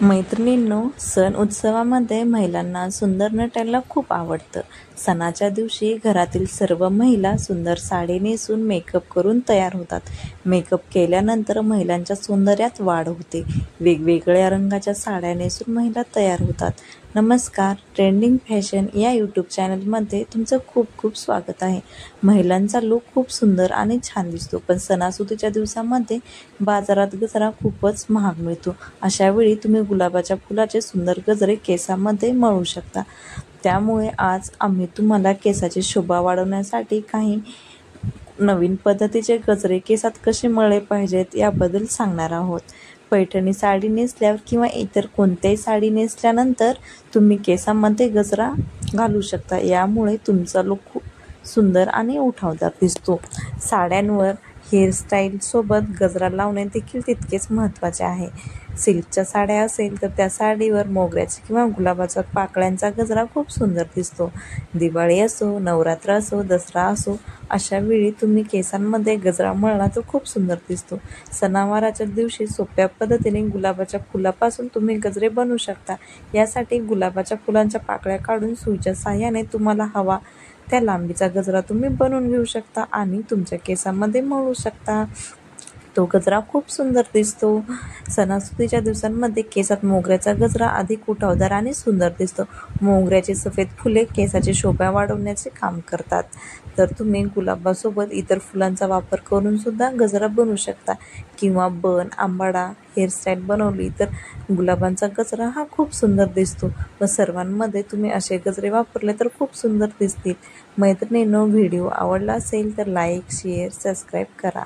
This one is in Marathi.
मैत्रिणींनो, सण उत्सवामध्ये महिलांना सुंदर नटायला खूप आवडतं. सणाच्या दिवशी घरातील सर्व महिला सुंदर साडी नेसून मेकअप करून तयार होतात. मेकअप केल्यानंतर महिलांच्या सौंदर्यात वाढ होते. वेगवेगळ्या रंगाच्या साड्या नेसून महिला तयार होतात. नमस्कार, ट्रेंडिंग फॅशन या यूट्यूब चॅनलमध्ये तुमचं खूप खूप स्वागत आहे. महिलांचा लूक खूप सुंदर आणि छान दिसतो, पण सणासुदीच्या दिवसामध्ये बाजारात गजरा खूपच महाग मिळतो. अशावेळी तुम्ही गुलाबाच्या फुलाचे सुंदर गजरे केसामध्ये मळू शकता. त्यामुळे आज आम्ही तुम्हाला केसाची शोभा वाढवण्यासाठी काही नवीन पद्धतीचे गजरे केसात कसे मळले पाहिजेत याबद्दल सांगणार आहोत. पैठणी साडी नेसल्यावर किंवा इतर कोणत्याही साडी नेसल्यानंतर तुम्ही केसामध्ये गजरा घालू शकता. यामुळे तुमचा लूक खूप सुंदर आणि उठावदार दिसतो. साड्यांवर हेअरस्टाईलसोबत गजरा लावणे देखील तितकेच महत्त्वाचे आहे. सिल्कच्या साड्या असेल तर त्या साडीवर मोगऱ्याची किंवा गुलाबाच्या पाकळ्यांचा गजरा खूप सुंदर दिसतो. दिवाळी असो, नवरात्र असो, दसरा असो, अशा वेळी तुम्ही केसांमध्ये गजरा मळला तर खूप सुंदर दिसतो. सणावाराच्या दिवशी सोप्या पद्धतीने गुलाबाच्या फुलापासून तुम्ही गजरे बनवू शकता. यासाठी गुलाबाच्या फुलांच्या पाकळ्या काढून सुईच्या साहाय्याने तुम्हाला हवा त्या लांबीचा गजरा तुम्ही बनवून घेऊ शकता आणि तुमच्या केसांमध्ये मळू शकता. तो गजरा खूप सुंदर दिसतो. सणासुदीच्या दिवसांमध्ये केसात मोगऱ्याचा गजरा अधिक उठावदार आणि सुंदर दिसतो. मोगऱ्याची सफेद फुले केसाची शोभा वाढवण्याचे काम करतात. तर तुम्ही गुलाबासोबत इतर फुलांचा वापर करून सुद्धा गजरा बनवू शकता किंवा बन, आंबाडा हेअरस्टाईल बनवली तर गुलाबांचा गजरा हा खूप सुंदर दिसतो व सर्वांमध्ये तुम्ही असे गजरे वापरले तर खूप सुंदर दिसतील. मैत्रिणींनो, व्हिडिओ आवडला असेल तर लाईक, शेअर, सबस्क्राईब करा.